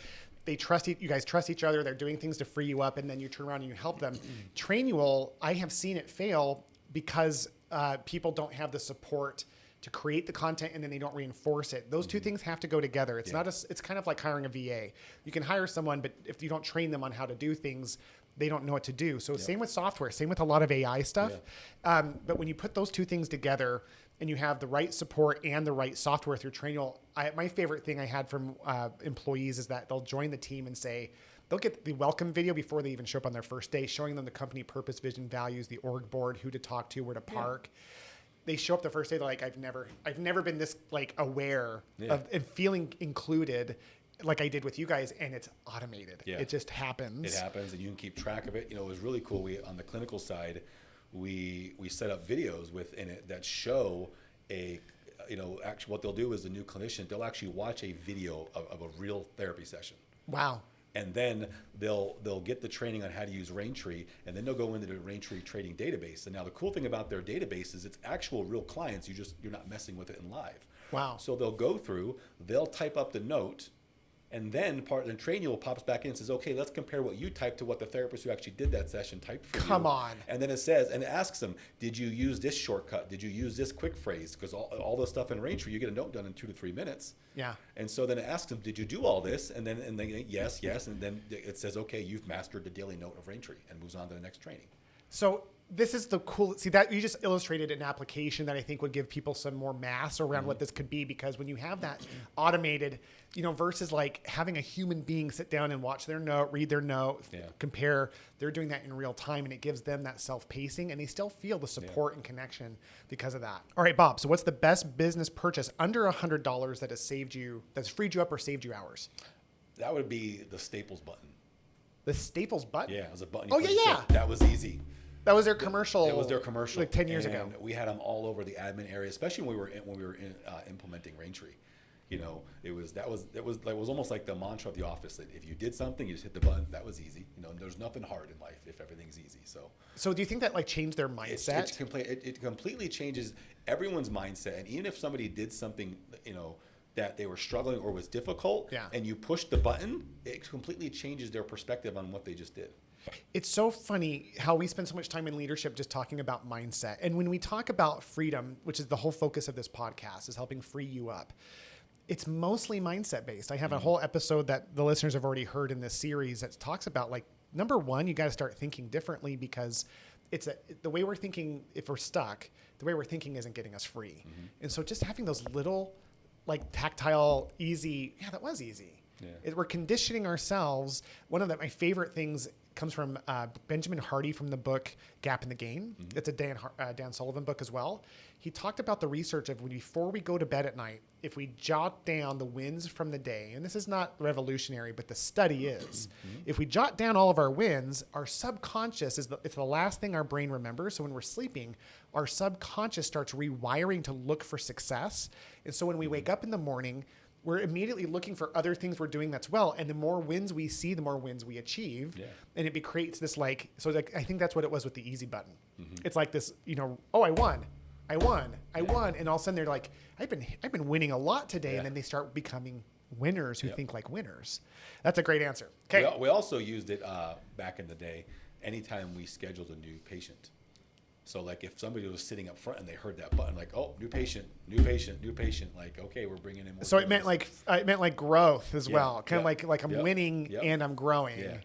you guys trust each other. They're doing things to free you up, and then you turn around and you help them. Trainual, I have seen it fail because people don't have the support to create the content, and then they don't reinforce it. Those two things have to go together. It's it's kind of like hiring a VA. You can hire someone, but if you don't train them on how to do things, they don't know what to do. So same with software, same with a lot of AI stuff. But when you put those two things together and you have the right support and the right software through Trainual, my favorite thing I had from employees is that they'll join the team and say, they'll get the welcome video before they even show up on their first day, showing them the company purpose, vision, values, the org board, who to talk to, where to park. They show up the first day, they're like, I've never been this aware of and feeling included like I did with you guys, and it's automated. It just happens. It happens, and you can keep track of it. It was really cool. On the clinical side, we set up videos within it that show actually what they'll do is the new clinician, they'll actually watch a video of a real therapy session. Wow. And then they'll get the training on how to use Raintree, and then they'll go into the Raintree trading database. And now the cool thing about their database is it's actual real clients. You're not messing with it in live. Wow. So they'll go through, they'll type up the note, and then Trainual pops back in and says, okay, let's compare what you typed to what the therapist who actually did that session typed for you. Come on. And then it says, and it asks them, did you use this shortcut? Did you use this quick phrase? Because all the stuff in Raintree, you get a note done in 2 to 3 minutes. Yeah. And so then it asks them, did you do all this? And then yes. And then it says, okay, you've mastered the daily note of Raintree, and moves on to the next training. So this is the cool, see that you just illustrated an application that I think would give people some more mass around what this could be, because when you have that automated, versus like having a human being sit down and watch their note, read their note, compare, they're doing that in real time, and it gives them that self-pacing, and they still feel the support and connection because of that. All right, Bob, so what's the best business purchase under $100 that has saved you, that's freed you up or saved you hours? That would be the Staples button. The Staples button? Yeah, it was a button. Oh, yeah. That was easy. That was their commercial. It was their commercial. Like 10 years ago. We had them all over the admin area, especially when we were implementing Raintree. It was almost like the mantra of the office that if you did something, you just hit the button. That was easy. There's nothing hard in life if everything's easy. So do you think that like changed their mindset? It completely changes everyone's mindset. And even if somebody did something, that they were struggling or was difficult, and you push the button, it completely changes their perspective on what they just did. It's so funny how we spend so much time in leadership just talking about mindset. And when we talk about freedom, which is the whole focus of this podcast, is helping free you up, it's mostly mindset based. I have a whole episode that the listeners have already heard in this series that talks about, like, number one, you got to start thinking differently, because the way we're thinking, if we're stuck, the way we're thinking isn't getting us free. And so just having those little, like, tactile, easy, that was easy. We're conditioning ourselves. One of my favorite things comes from Benjamin Hardy from the book Gap in the Gain. It's a Dan Sullivan book as well. He talked about the research of before we go to bed at night, if we jot down the wins from the day, and this is not revolutionary, but the study is, if we jot down all of our wins, our subconscious it's the last thing our brain remembers. So when we're sleeping, our subconscious starts rewiring to look for success. And so when we wake up in the morning, we're immediately looking for other things we're doing that's well. And the more wins we see, the more wins we achieve. And it creates this I think that's what it was with the easy button. It's like this, I won. And all of a sudden they're like, I've been winning a lot today. And then they start becoming winners who think like winners. That's a great answer. Okay. We also used it back in the day, anytime we scheduled a new patient. So like if somebody was sitting up front and they heard that button, like, oh, new patient, like, okay, we're bringing in more. So it meant like growth as well. Kind of like I'm winning and I'm growing. Yeah.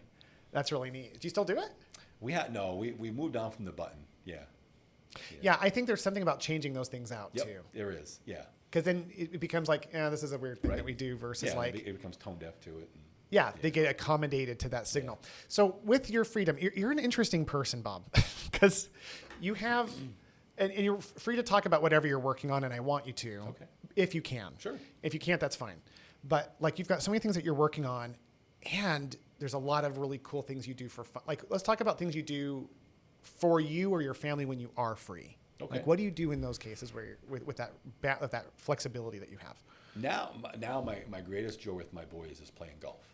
That's really neat. Do you still do it? We moved on from the button. Yeah, I think there's something about changing those things out too. There is. Yeah. Because then it becomes like, this is a weird thing that we do versus it becomes tone deaf to it. They get accommodated to that signal. So with your freedom, you're an interesting person, Bob, because you have, and you're free to talk about whatever you're working on, and I want you to, if you can. Sure. If you can't, that's fine. But like you've got so many things that you're working on, and there's a lot of really cool things you do for fun. Like let's talk about things you do for you or your family when you are free. Okay. Like what do you do in those cases where you're with that flexibility that you have? Now my greatest joy with my boys is playing golf.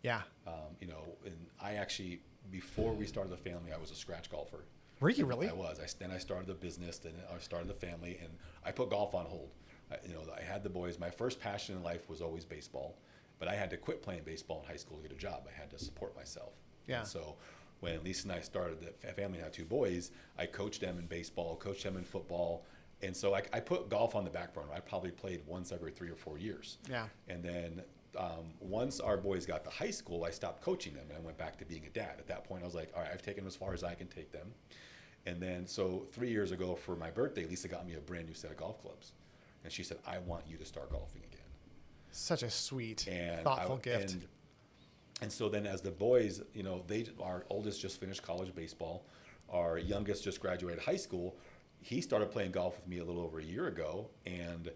Yeah. And I actually, before we started the family, I was a scratch golfer. Were you really? I was. Then I started the business, then I started the family, and I put golf on hold. I had the boys. My first passion in life was always baseball, but I had to quit playing baseball in high school to get a job. I had to support myself. Yeah. And so when Lisa and I started the family, and had two boys, I coached them in baseball, coached them in football. And so I put golf on the back burner. I probably played once every 3 or 4 years. Yeah. And then once our boys got to high school, I stopped coaching them and I went back to being a dad. At that point, I was like, all right, I've taken them as far as I can take them. And then, so 3 years ago for my birthday, Lisa got me a brand new set of golf clubs. And she said, I want you to start golfing again. Such a sweet, thoughtful gift. And so then as the boys, our oldest just finished college baseball. Our youngest just graduated high school. He started playing golf with me a little over a year ago. And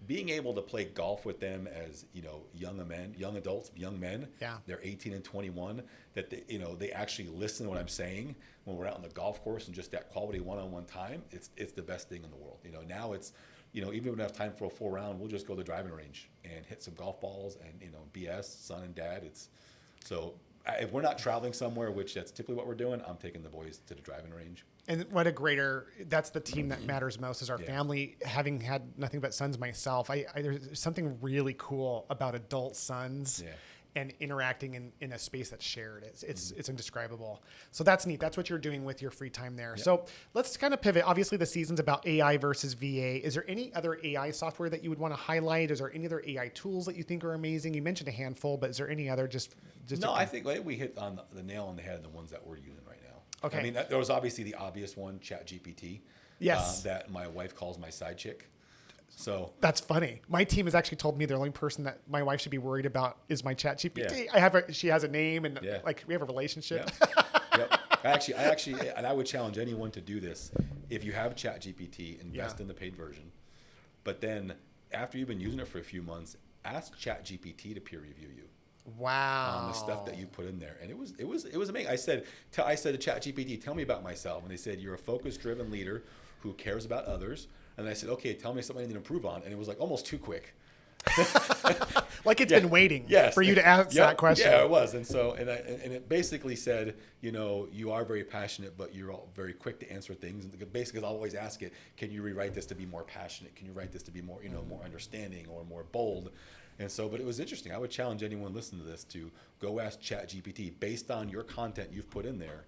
being able to play golf with them as, young adults, young men, they're 18 and 21, that they actually listen to what I'm saying when we're out on the golf course, and just that quality one-on-one time, it's the best thing in the world. Now it's, even if we don't have time for a full round, we'll just go to the driving range and hit some golf balls and, BS, son and dad. So if we're not traveling somewhere, which that's typically what we're doing, I'm taking the boys to the driving range. And that's the team that matters most, is our family. Having had nothing but sons myself, there's something really cool about adult sons and interacting in a space that's shared. It's indescribable. So that's neat. That's what you're doing with your free time there. Yep. So let's kind of pivot. Obviously the season's about AI versus VA. Is there any other AI software that you would want to highlight? Is there any other AI tools that you think are amazing? You mentioned a handful, but is there any other just No, I think we hit on the nail on the head of the ones that we're using right now. Okay. I mean, there was obviously the obvious one, ChatGPT. Yes. That my wife calls my side chick. So That's funny. My team has actually told me the only person that my wife should be worried about is my ChatGPT. Yeah. She has a name and Yeah. like we have a relationship. Yep. Yep. I actually, and I would challenge anyone to do this. If you have ChatGPT, invest in the paid version. But then after you've been using it for a few months, ask ChatGPT to peer review you. Wow. On the stuff that you put in there, and it was amazing. I said to ChatGPT, tell me about myself, and they said you're a focus-driven leader who cares about others. And I said, okay, tell me something I need to improve on, and it was like almost too quick. Like it's been waiing for you to ask that question. Yeah, it was, and it basically said, you are very passionate, but you're all very quick to answer things. And basically, I'll always ask it, can you rewrite this to be more passionate? Can you write this to be more, more understanding or more bold? And so, but it was interesting. I would challenge anyone listening to this to go ask ChatGPT based on your content you've put in there,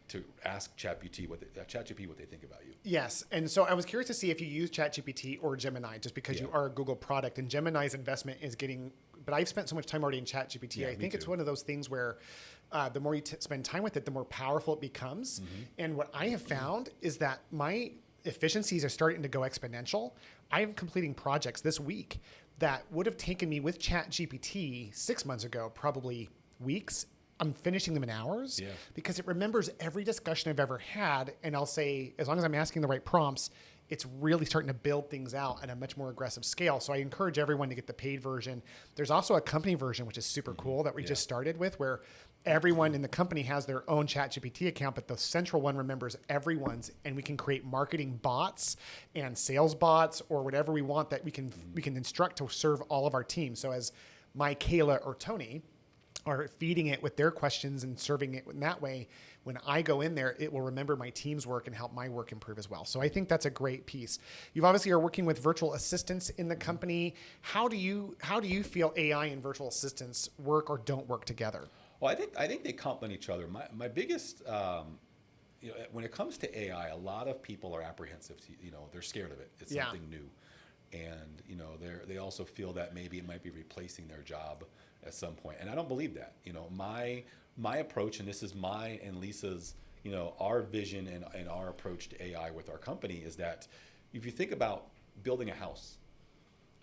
to ask ChatGPT what they think about you. Yes. And so I was curious to see if you use ChatGPT or Gemini, just because you are a Google product, and Gemini's investment is getting, but I've spent so much time already in ChatGPT. Yeah, I think it's one of those things where the more you spend time with it, the more powerful it becomes. Mm-hmm. And what I have found is that my efficiencies are starting to go exponential. I'm completing projects this week that would have taken me with ChatGPT 6 months ago, probably weeks. I'm finishing them in hours because it remembers every discussion I've ever had. And I'll say, as long as I'm asking the right prompts, it's really starting to build things out at a much more aggressive scale. So I encourage everyone to get the paid version. There's also a company version, which is super cool, that we just started with, where everyone in the company has their own ChatGPT account, but the central one remembers everyone's, and we can create marketing bots and sales bots or whatever we want that we can instruct to serve all of our teams. So as my Kayla or Tony are feeding it with their questions and serving it in that way, when I go in there, it will remember my team's work and help my work improve as well. So I think that's a great piece. You obviously are working with virtual assistants in the company. How do you feel AI and virtual assistants work or don't work together? Well, I think they complement each other. My biggest, when it comes to AI, a lot of people are apprehensive. They're scared of it. It's something new, and they also feel that maybe it might be replacing their job at some point. And I don't believe that. My approach, and this is my and Lisa's, our vision and our approach to AI with our company, is that if you think about building a house,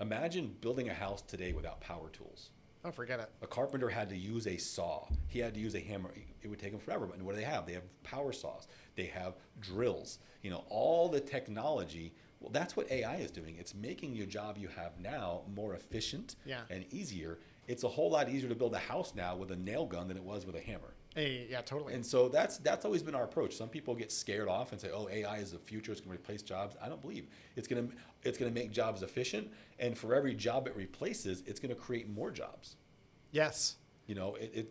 imagine building a house today without power tools. Oh, forget it. A carpenter had to use a saw. He had to use a hammer. It would take him forever. But what do they have? They have power saws. They have drills. All the technology. Well, that's what AI is doing. It's making your job you have now more efficient and easier. It's a whole lot easier to build a house now with a nail gun than it was with a hammer. Hey, yeah, totally. And so that's always been our approach. Some people get scared off and say, "Oh, AI is the future. It's going to replace jobs." I don't believe it's going to make jobs efficient, and for every job it replaces, it's going to create more jobs. Yes.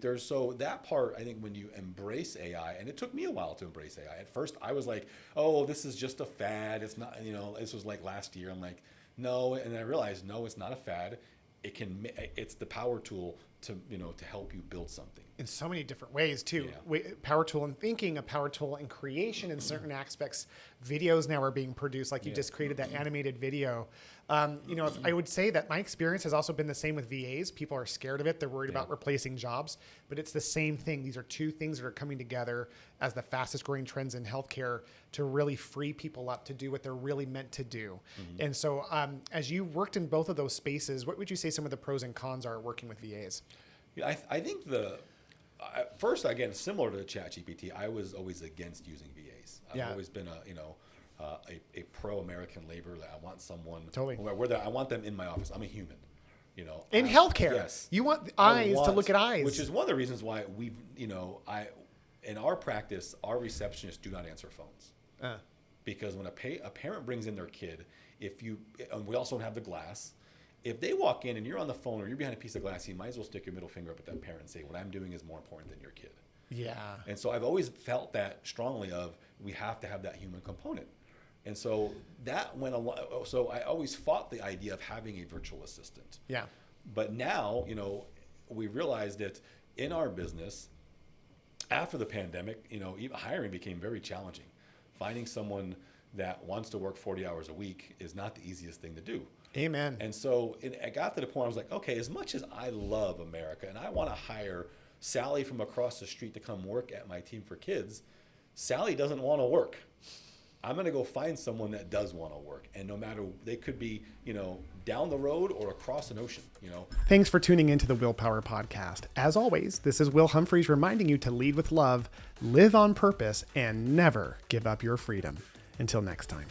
There's so that part, I think, when you embrace AI, and it took me a while to embrace AI. At first, I was like, "Oh, this is just a fad. It's not." This was like last year. I'm like, "No," and I realized, no, it's not a fad. It's the power tool to help you build something in so many different ways too. Power tool in thinking, a power tool in creation in certain aspects. Videos now are being produced, like you just created that animated video. I would say that my experience has also been the same with VAs. People are scared of it. They're worried about replacing jobs, but it's the same thing. These are two things that are coming together as the fastest growing trends in healthcare to really free people up to do what they're really meant to do. Mm-hmm. And so as you worked in both of those spaces, what would you say some of the pros and cons are working with VAs? Yeah, I think first, again, similar to ChatGPT, I was always against using VAs. I've always been a pro-American labor. That I want someone I want them in my office. I'm a human, in healthcare. Yes, you want eyes to look at eyes, which is one of the reasons why in our practice, our receptionists do not answer phones because when a parent brings in their kid, and we also have the glass. If they walk in and you're on the phone or you're behind a piece of glass, you might as well stick your middle finger up at that parent and say, what I'm doing is more important than your kid. Yeah. And so I've always felt that strongly we have to have that human component. And so that went a lot. So I always fought the idea of having a virtual assistant. Yeah. But now, we realized that in our business, after the pandemic, even hiring became very challenging. Finding someone that wants to work 40 hours a week is not the easiest thing to do. Amen. And so I got to the point I was like, okay, as much as I love America and I want to hire Sally from across the street to come work at my Team for Kids, Sally doesn't want to work. I'm going to go find someone that does want to work. And no matter, they could be, down the road or across an ocean, Thanks for tuning into the Willpower Podcast. As always, this is Will Humphreys reminding you to lead with love, live on purpose, and never give up your freedom. Until next time.